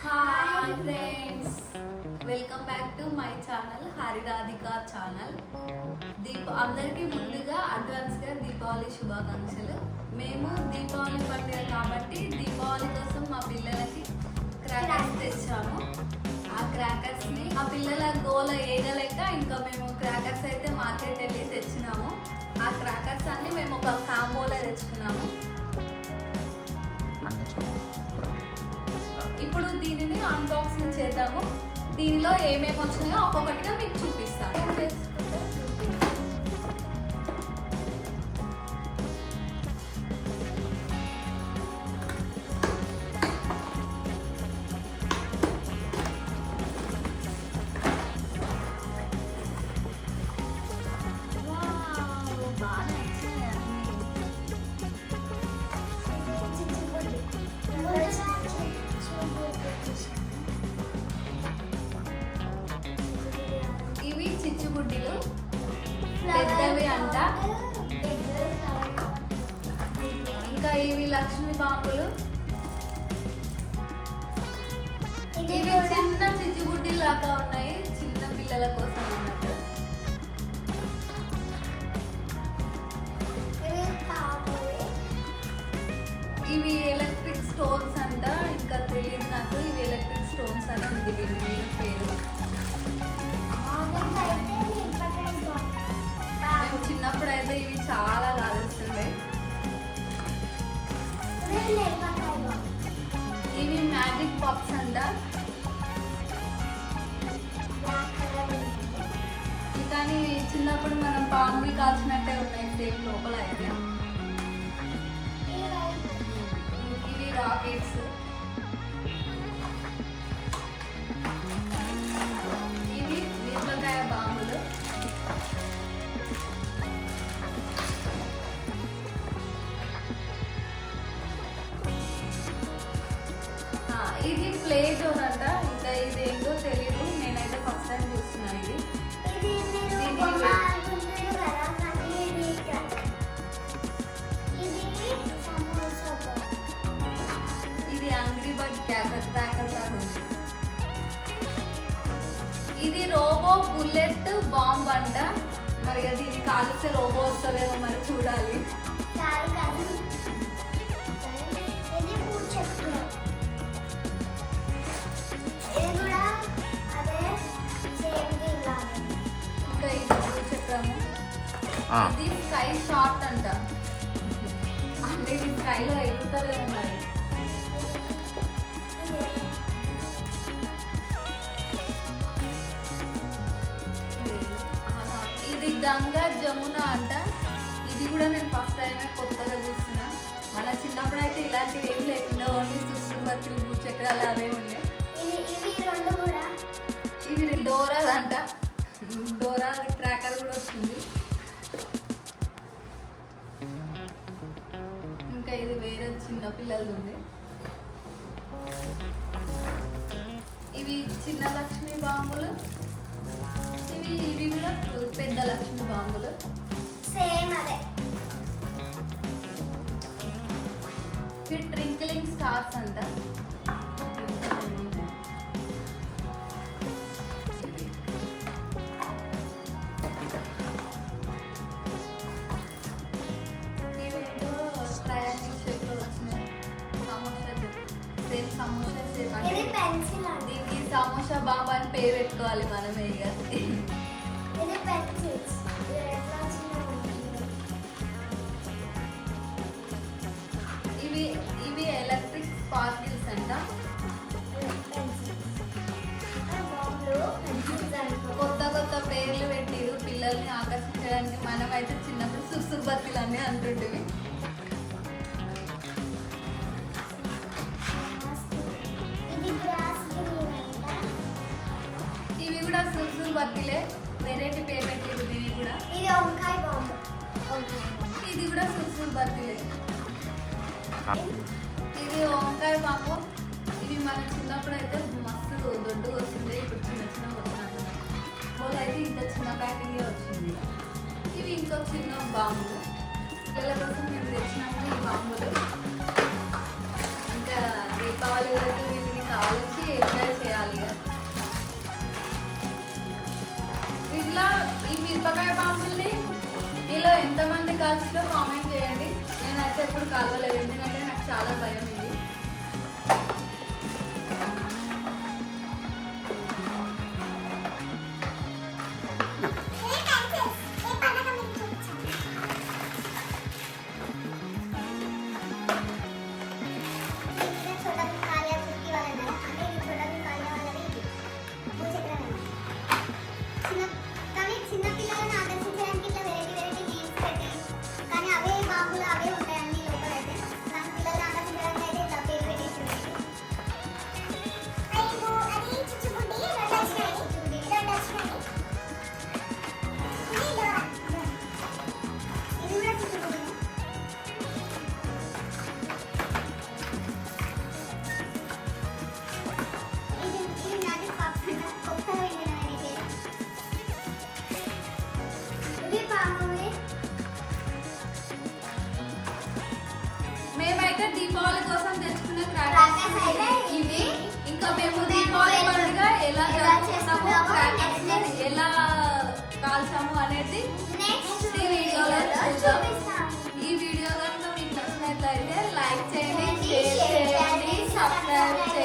Hi friends, welcome back to my channel Hariradhika channel. అందరికీ ముందుగా అడ్వాన్స్గా దీపావళి శుభాకాంక్షలు. మేము దీపావళి పండుగ కాబట్టి దీపావళి కోసం మా పిల్లలకి క్రాకర్స్ తెచ్చాము. ఆ క్రాకర్స్ని ఆ పిల్లల గోల ఏగలేక ఇంకా మేము క్రాకర్స్ అయితే మార్కెట్ వెళ్ళి తెచ్చినాము. ఆ క్రాకర్స్ అన్ని మేము ఒక కాంబోలో తెచ్చుకున్నాము. ఇప్పుడు దీనిని అన్బాక్సింగ్ చేద్దాము. దీనిలో ఏమేమి వచ్చినాయో ఒక్కొక్కటిగా మీకు చూపిస్తాను. ఇవి చిచ్చుబుడ్డిలు పెద్దవి అంట. ఇంకా ఇవి లక్ష్మీ బాంబులు. ఇవి చిన్న చిచ్చుబుడ్డి లాగా ఉన్నాయి, చిన్న పిల్లల కోసం అన్నట్టు. ఇవి ఎలక్ట్రిక్ స్టోన్స్ అంట, ఇంకా తెలియదు నాకు. ఇవి ఎలక్ట్రిక్ స్టోన్స్ అని ఉంది వీటి పేరు. మేము చిన్నప్పుడు అయితే ఇవి చాలా కాలుస్తుండే. ఇవి మ్యాజిక్ పాప్స్ అంట. కానీ చిన్నప్పుడు మనం పాములు కాల్చినట్టే ఉన్నాయి సేమ్ లోపల అయితే. ఇవి రాకెట్స్. ఇవి నిమ్మకాయ బాంబులు. ఇది ప్లే జోన్ అంట. ఇంకా ఇది ఏంటో తెలియదు, నేనైతే ఫస్ట్ టైం చూస్తున్నాను. ఇది యాంగ్రీ బర్డ్ క్యాకర్ లాగా ఉంది. ఇది రోబో బుల్లెట్ బాంబ్ అంట. మరి అది ఇది కాలిస్తే రోబో వస్తలేమో మరి చూడాలి. ఇంకా ఇది చెప్పాము. ఇది స్కై షాట్ అంట. అంటే ఇది స్కైలో ఎగురుతలేమో మరి. ఇది గంగా జమున అంట. ఇది కూడా నేను ఫస్ట్ టైమే కొత్తగా చూస్తున్నా. మన చిన్నప్పుడు అయితే ఇలాంటివి ఏమి లేకుండా ఓన్లీ సుస్తుబత్తులు భూచక్రాలు అవే ఉండే. ఇది డోరా అంట. డోరా ట్రాకర్ కూడా వస్తుంది. ఇంకా ఇది వేరే చిన్న పిల్లలు ఉంది. ఇవి చిన్న లక్ష్మీ బాంబులు. ఇవి కూడా పెద్ద లక్ష్మీ బాంబులు. సేమ్ అదే. ఇవి ట్రింక్లింగ్ స్టార్స్ అంట. దీనికి సమోసా బాబా అని పేరు పెట్టుకోవాలి మనమే. ఇక ఇవి ఎలక్ట్రిక్ స్పార్కిల్స్ అంట. కొత్త కొత్త పేర్లు పెట్టిరు పిల్లల్ని ఆకర్షించడానికి. మనమైతే చిన్నప్పుడు సుసుబత్తులు అని అంటుంటివి. ఇవి కూడా సుసుబత్తులే, వెరైటీ పేరు పెట్టిరు దీనికి కూడా. ఇది కూడా సుసుబత్తులే. ఇది వంకాయ బాంబు. ఇవి మన చిన్నప్పుడు అయితే మస్తు దొడ్డుగా వచ్చింది. ఇప్పుడు చిన్న చిన్న వచ్చినట్టు అయితే ఇంత చిన్న ప్యాకింగ్ వచ్చింది. ఇవి ఇంకో చిన్న బాంబులు. పిల్లల కోసం మేము తెచ్చినాము ఈ బాంబులు. ఇంకా దీపావళి వరకు వీటిని కాల్చి మిరపకాయ బాంబుల్ని మీలో ఎంతమంది కాల్చిందో కామెంట్ చేయండి. నేనైతే ఎప్పుడు కాల్వలేదు, ఎందుకంటే నాకు చాలా భయం ఇది. మేమైతే దీపావళి కోసం తెచ్చుకున్న క్రాకర్స్ ఇవి. ఇంకా మేము దీపావళి పండుగ ఎలా జరుపుకుంటాము, క్రాకర్స్ ఎలా కాల్చాము అనేది నెక్స్ట్ వీడియోలో చూద్దాం. ఈ వీడియో కనుక మీకు నచ్చినట్లయితే లైక్ చేయండి, షేర్ చేయండి, సబ్స్క్రైబ్ చేయండి.